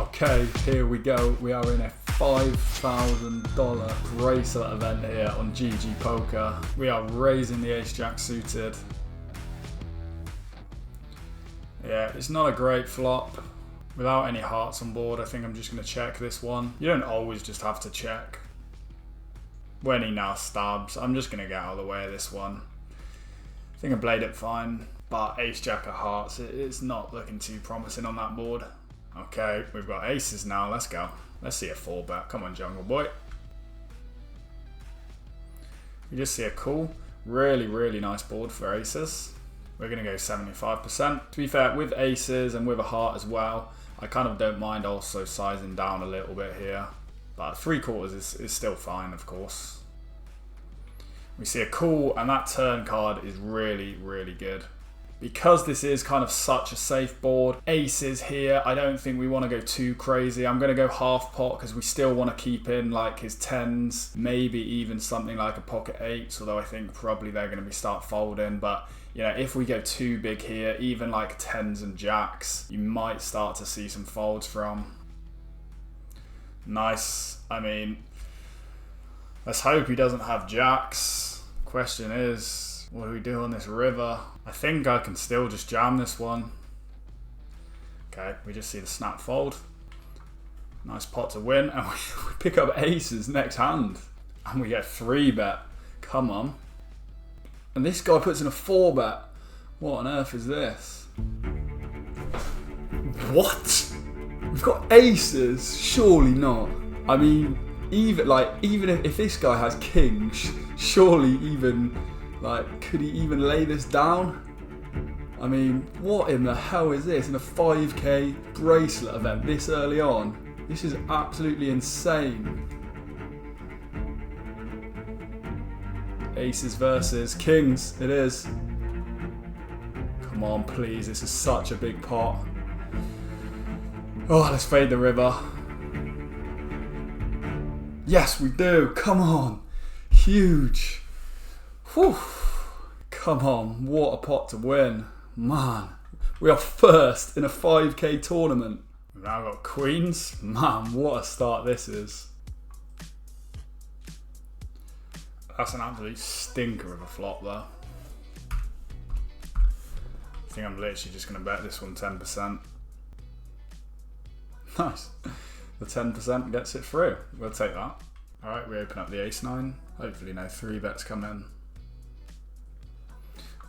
Okay, here we go. We are in a $5,000 bracelet event here on GG Poker. We are raising the ace-jack suited. Yeah, it's not a great flop. Without any hearts on board, I think I'm just going to check this one. You don't always just have to check. When he now stabs, I'm just going to get out of the way of this one. I think I played it fine, but ace-jack of hearts, it's not looking too promising on that board. Okay, we've got aces now, let's go. Let's see a 4-bet, come on Jungle Boy. You just see a cool, really nice board for aces. We're going to go 75%. To be fair, with aces and with a heart as well, I kind of don't mind also sizing down a little bit here. But 3/4 is still fine, of course. We see a call, and that turn card is really good. Because this is kind of such a safe board, aces here, I don't think we want to go too crazy. I'm going to go half pot because we still want to keep in like his 10s, maybe even something like a pocket 8s, although I think probably they're going to start folding. But you know, if we go too big here, even like 10s and jacks, you might start to see some folds from. Nice. I mean, let's hope he doesn't have jacks. Question is, what do we do on this river? I think I can still just jam this one. Okay, we just see the snap fold. Nice pot to win, and we pick up aces next hand. And we get 3-bet. Come on. And this guy puts in a 4-bet. What on earth is this? What? We've got aces? Surely not. I mean, even if this guy has kings, surely even, like, could he even lay this down? I mean, what in the hell is this in a 5k bracelet event this early on? This is absolutely insane. Aces versus kings, it is. Come on, please, this is such a big pot. Oh, let's fade the river. Yes, we do, come on. Huge. Whew. Come on, what a pot to win. Man, we are first in a 5k tournament. We've now got queens. Man, what a start this is. That's an absolute stinker of a flop though. I think I'm literally just going to bet this one 10%. Nice. The 10% gets it through. We'll take that. Alright, we open up the ace-9. Hopefully no 3-bets come in.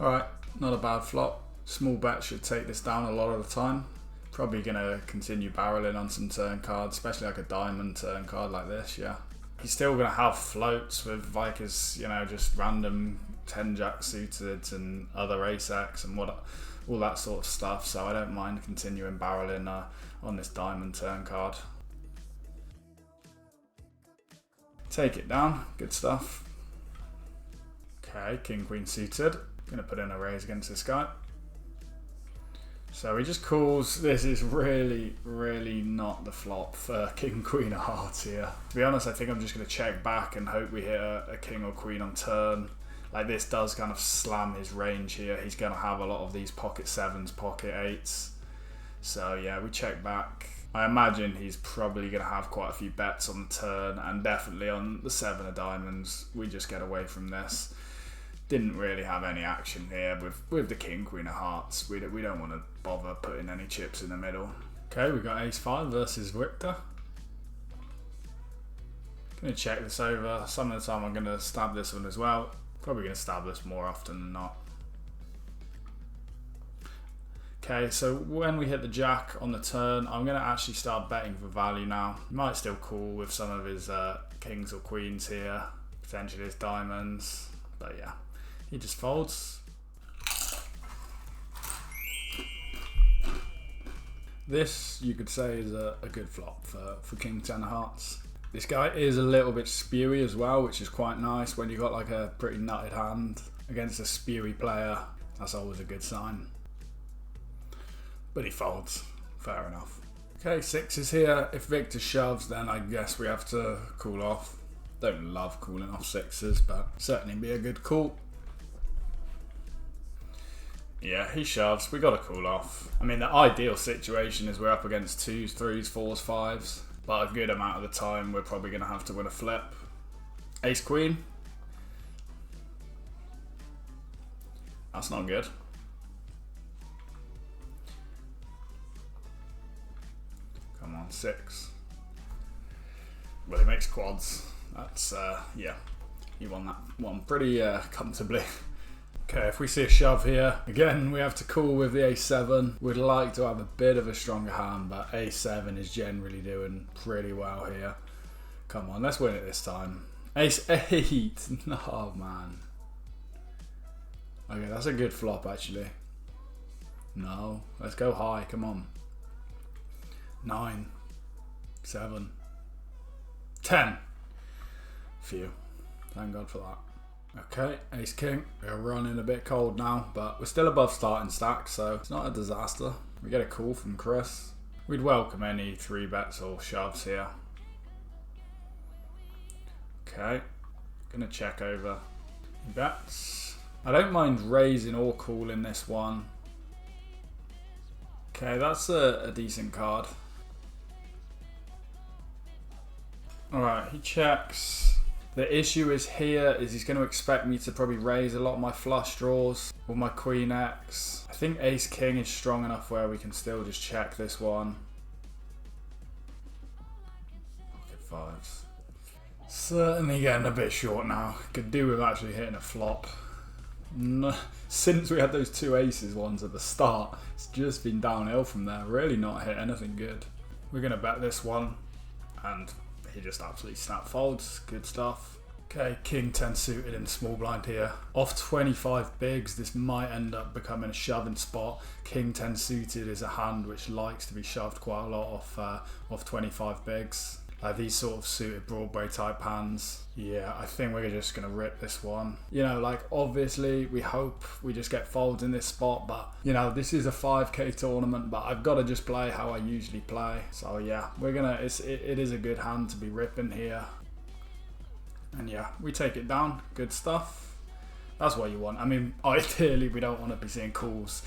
Alright, not a bad flop. Small bet should take this down a lot of the time. Probably going to continue barreling on some turn cards, especially like a diamond turn card like this, yeah. He's still going to have floats with like his, you know, just random 10-jack suited and other ace-x and all that sort of stuff, so I don't mind continuing barreling on this diamond turn card. Take it down, good stuff. Okay, king queen suited. Gonna put in a raise against this guy. So he just calls. This is really not the flop for king queen of hearts here. To be honest, I think I'm just gonna check back and hope we hit a king or queen on turn. Like, this does kind of slam his range here. He's gonna have a lot of these pocket 7s, pocket 8s. So yeah, we check back. I imagine he's probably going to have quite a few bets on the turn, and definitely on the 7 of diamonds. We just get away from this. Didn't really have any action here with the king queen of hearts. We don't want to bother putting any chips in the middle. Okay, we've got ace-5 versus Victor. Going to check this over. Some of the time I'm going to stab this one as well. Probably going to stab this more often than not. Okay, so when we hit the jack on the turn, I'm going to actually start betting for value now. He might still call with some of his kings or queens here, potentially his diamonds, but yeah, he just folds. This, you could say, is a good flop for king 10 of hearts. This guy is a little bit spewy as well, which is quite nice. When you've got like a pretty nutted hand against a spewy player, that's always a good sign. But he folds, fair enough. Okay, 6s here. If Victor shoves, then I guess we have to call off. Don't love calling off 6s, but certainly be a good call. Yeah, he shoves. We got to cool off. I mean, the ideal situation is we're up against 2s, 3s, 4s, 5s. But a good amount of the time, we're probably going to have to win a flip. Ace queen. That's not good. Come on, 6. Well, he makes quads. That's, yeah. He won that one pretty comfortably. Okay, if we see a shove here, again, we have to call with the a7. We'd like to have a bit of a stronger hand, but a7 is generally doing pretty well here. Come on, let's win it this time. Ace 8. No, man. Okay, that's a good flop, actually. No, let's go high. Come on. 9, 7, 10. Phew. Thank God for that. Okay, ace king. We're running a bit cold now, but we're still above starting stack, so it's not a disaster. We get a call from Chris. We'd welcome any 3 bets or shoves here. Okay, gonna check over bets. I don't mind raising or calling this one. Okay, that's a decent card. Alright, he checks. The issue is here is he's going to expect me to probably raise a lot of my flush draws or my queen X. I think ace king is strong enough where we can still just check this one. Pocket 5s. Certainly getting a bit short now. Could do with actually hitting a flop. No, since we had those 2 aces ones at the start, it's just been downhill from there. Really not hit anything good. We're going to bet this one, and he just absolutely snap folds. Good stuff. Okay, king 10 suited in the small blind here. Off 25 bigs, this might end up becoming a shoving spot. King 10 suited is a hand which likes to be shoved quite a lot off 25 bigs. Like these sort of suited Broadway type hands. Yeah, I think we're just going to rip this one. You know, like obviously we hope we just get folds in this spot, but you know, this is a 5k tournament, but I've got to just play how I usually play. So yeah, we're going to, it is a good hand to be ripping here. And yeah, we take it down. Good stuff. That's what you want. I mean, ideally we don't want to be seeing calls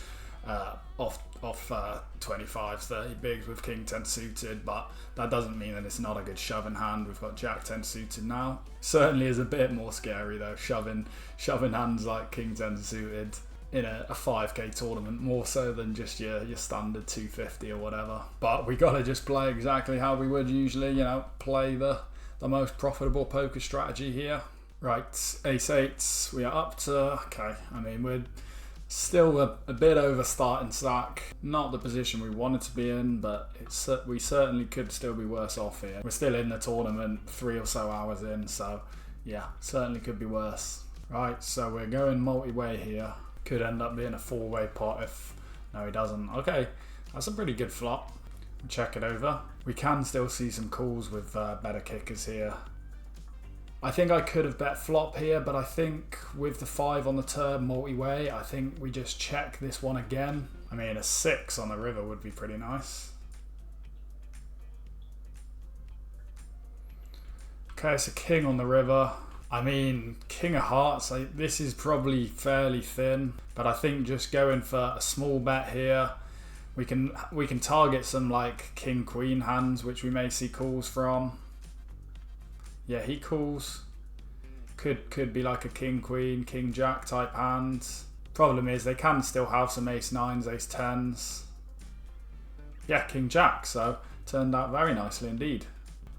off 25s, 30 bigs with king 10 suited, but that doesn't mean that it's not a good shoving hand. We've got jack 10 suited now. Certainly is a bit more scary though, shoving hands like king 10 suited in a 5k tournament, more so than just your standard 250 or whatever. But we gotta just play exactly how we would usually, you know, play the most profitable poker strategy here. Right, ace 8s, we are up to, okay, I mean we're still a bit over starting stack. Not the position we wanted to be in, but we certainly could still be worse off here. We're still in the tournament 3 or so hours in, so yeah, certainly could be worse. Right, so we're going multi-way here. Could end up being a 4-way pot if, no he doesn't. Okay, that's a pretty good flop. Check it over. We can still see some calls with better kickers here. I think I could have bet flop here, but I think with the 5 on the turn multi-way, I think we just check this one again. I mean, a 6 on the river would be pretty nice. Okay, so king on the river. I mean, king of hearts, this is probably fairly thin, but I think just going for a small bet here, we can target some like king queen hands, which we may see calls from. Yeah, he calls. Could be like a king queen, king jack type hand. Problem is they can still have some ace 9s, ace 10s. Yeah, king jack, so turned out very nicely indeed.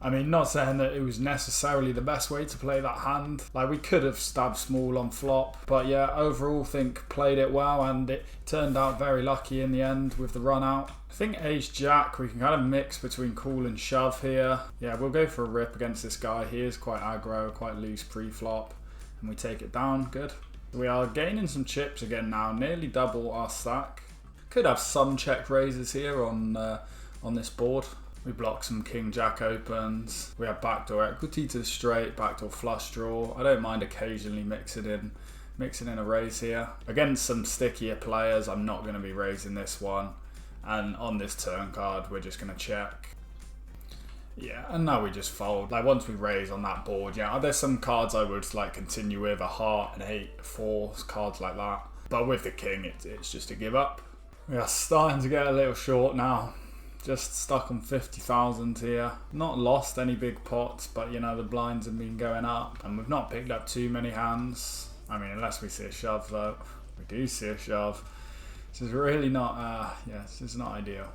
I mean, not saying that it was necessarily the best way to play that hand. Like, we could have stabbed small on flop. But yeah, overall, think played it well, and it turned out very lucky in the end with the run out. I think ace jack, we can kind of mix between call and shove here. Yeah, we'll go for a rip against this guy. He is quite aggro, quite loose pre-flop. And we take it down, good. We are gaining some chips again now, nearly double our stack. Could have some check raises here on this board. We block some king jack opens. We have backdoor equity to the straight, backdoor flush draw. I don't mind occasionally mixing in a raise here. Against some stickier players, I'm not going to be raising this one. And on this turn card, we're just going to check. Yeah, and now we just fold. Like once we raise on that board, yeah, there's some cards I would like continue with, a heart, an 8, 4, cards like that. But with the king, it's just a give up. We are starting to get a little short now. Just stuck on 50,000 here. Not lost any big pots, but you know, the blinds have been going up. And we've not picked up too many hands. I mean, unless we see a shove though. We do see a shove. This is really not, this is not ideal.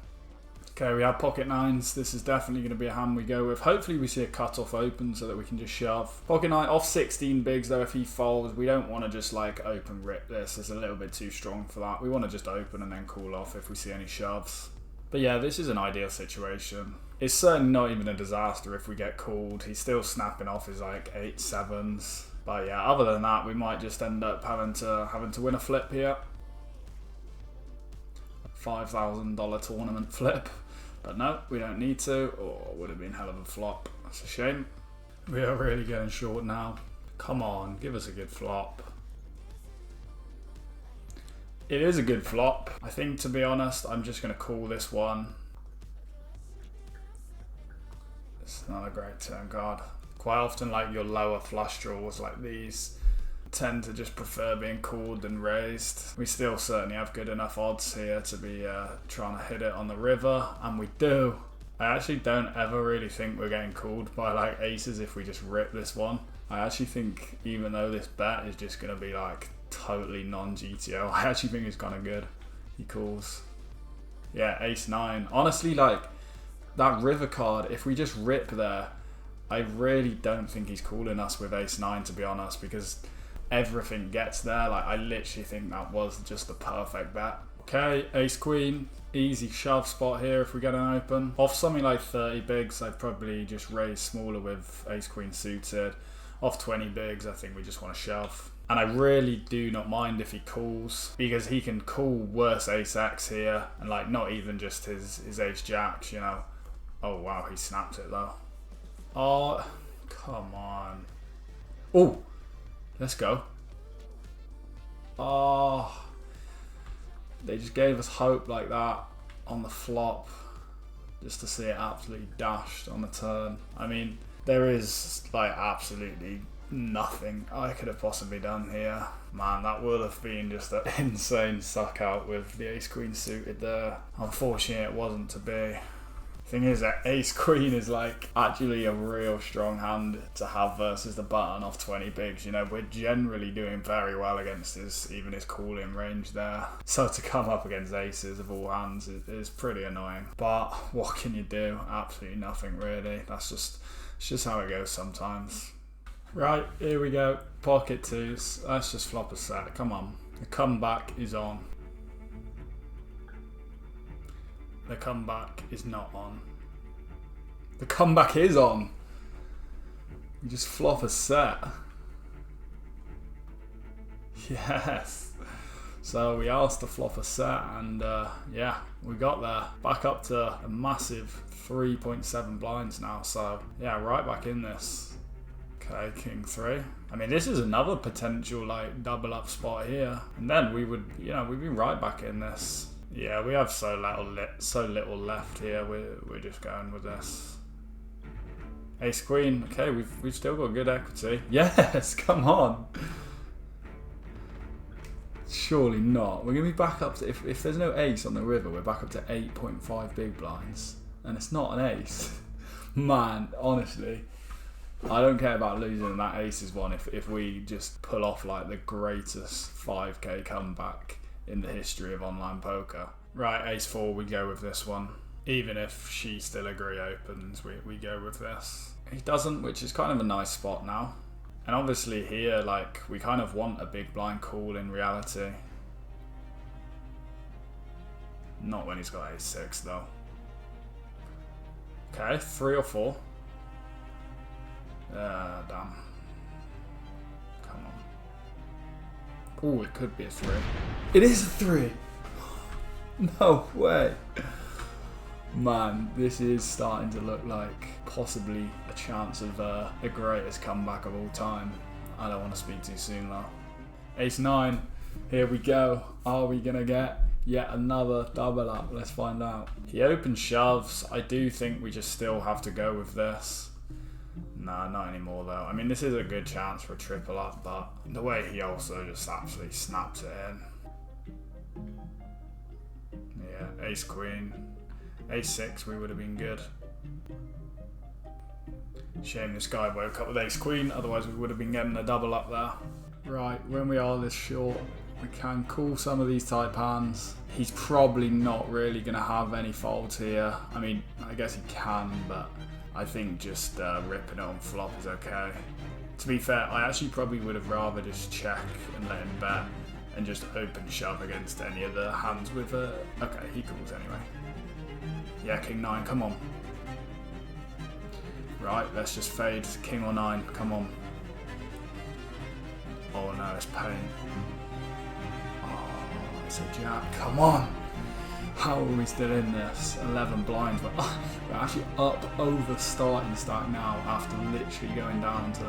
Okay, we have pocket nines. This is definitely going to be a hand we go with. Hopefully we see a cut-off open so that we can just shove. Pocket nine off 16 bigs though. If he folds, we don't want to just like open rip this. It's a little bit too strong for that. We want to just open and then call off if we see any shoves. But yeah, this is an ideal situation. It's certainly not even a disaster if we get called. He's still snapping off his like 8-7s. But yeah, other than that, we might just end up having to win a flip here. $5,000 tournament flip. But no, we don't need to. Oh, it would have been a hell of a flop. That's a shame. We are really getting short now. Come on, give us a good flop. It is a good flop. I think, to be honest, I'm just going to call this one. It's not a great turn card. Quite often, like your lower flush draws like these tend to just prefer being called than raised. We still certainly have good enough odds here to be trying to hit it on the river, and we do. I actually don't ever really think we're getting called by like aces if we just rip this one. I actually think, even though this bet is just going to be like totally non-GTO, I actually think it's kind of good. He calls. Yeah, ace-9. Honestly, like that river card, if we just rip there, I really don't think he's calling us with ace-9, to be honest, because everything gets there. Like, I literally think that was just the perfect bet. Okay, ace-queen. Easy shove spot here if we get an open. Off something like 30 bigs, I'd probably just raise smaller with ace-queen suited. Off 20 bigs, I think we just want to shove. And I really do not mind if he calls, because he can call worse ace-x here, and like not even just his ace-jacks, you know. Oh wow, he snapped it though. Oh, come on. Oh, let's go. Oh, they just gave us hope like that on the flop, just to see it absolutely dashed on the turn. I mean, there is like absolutely nothing I could have possibly done here. Man, that would have been just an insane suck out with the ace-queen suited there. Unfortunately, it wasn't to be. Thing is that ace-queen is like actually a real strong hand to have versus the button off 20 bigs. You know, we're generally doing very well against even his call-in range there. So to come up against aces of all hands is pretty annoying. But what can you do? Absolutely nothing really. It's just how it goes sometimes. Right, here we go. Pocket twos. Let's just flop a set. Come on. The comeback is on. The comeback is not on. The comeback is on. We just flop a set. Yes. So we asked to flop a set, and yeah, we got there. Back up to a massive 3.7 blinds now. So yeah, right back in this. Okay, king 3. I mean, this is another potential like double up spot here, and then we would, you know, we'd be right back in this. Yeah, we have so little left here. We're just going with this. Ace queen. Okay, we've still got good equity. Yes, come on. Surely not. We're gonna be back up to, if there's no ace on the river, we're back up to 8.5 big blinds, and it's not an ace. Man, honestly, I don't care about losing that aces one if we just pull off like the greatest 5k comeback in the history of online poker. Right, ace 4, we go with this one. Even if she still agree opens, we go with this. He doesn't, which is kind of a nice spot now. And obviously here, like, we kind of want a big blind call in reality. Not when he's got ace 6 though. Okay, 3 or 4. Damn. Come on. Oh, it could be a 3. It is a 3! No way! Man, this is starting to look like possibly a chance of the greatest comeback of all time. I don't want to speak too soon though. Ace 9, here we go. Are we going to get yet another double up? Let's find out. He opened shoves. I do think we just still have to go with this. Nah, not anymore though. I mean, this is a good chance for a triple up, but the way he also just absolutely snaps it in. Yeah, ace queen. Ace 6, we would have been good. Shame this guy woke up with ace queen, otherwise we would have been getting a double up there. Right, when we are this short, we can call some of these type hands. He's probably not really going to have any folds here. I mean, I guess he can, but I think just ripping it on flop is okay. To be fair, I actually probably would have rather just check and let him bet and just open shove against any of the hands with a... Okay, he calls anyway. Yeah, king 9, come on. Right, let's just fade king or 9, come on. Oh no, it's pain. Oh, it's a jack, come on. How are we still in this? 11 blinds, but we're actually up over starting stack now after literally going down to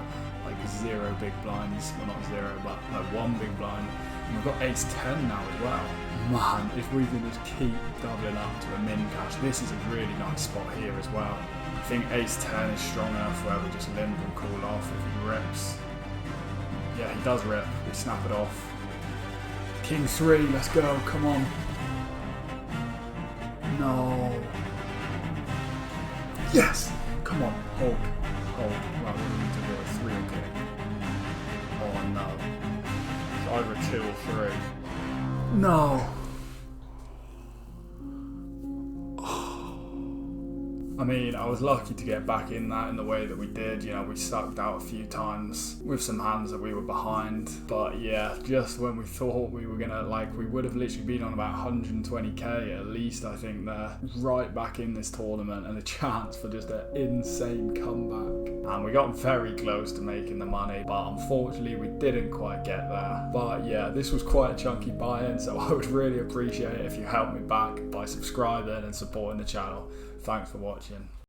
like 0 big blinds. Well, not 0, but like 1 big blind. And we've got ace 10 now as well. Man, if we can just keep doubling up to a min cash, this is a really nice spot here as well. I think ace 10 is strong enough where we just limp and call off if he rips. Yeah, he does rip. We snap it off. King 3, let's go, come on. No. Yes! Come on, hold. Hold. Right, we need to do a 3 or king. Oh no. It's either a 2 or 3. No. I mean, I was lucky to get back in that in the way that we did. You know, we sucked out a few times with some hands that we were behind. But yeah, just when we thought we were gonna, like, we would have literally been on about 120k at least, I think, there. Right back in this tournament and a chance for just an insane comeback. And we got very close to making the money, but unfortunately we didn't quite get there. But yeah, this was quite a chunky buy-in, so I would really appreciate it if you helped me back by subscribing and supporting the channel. Thanks for watching.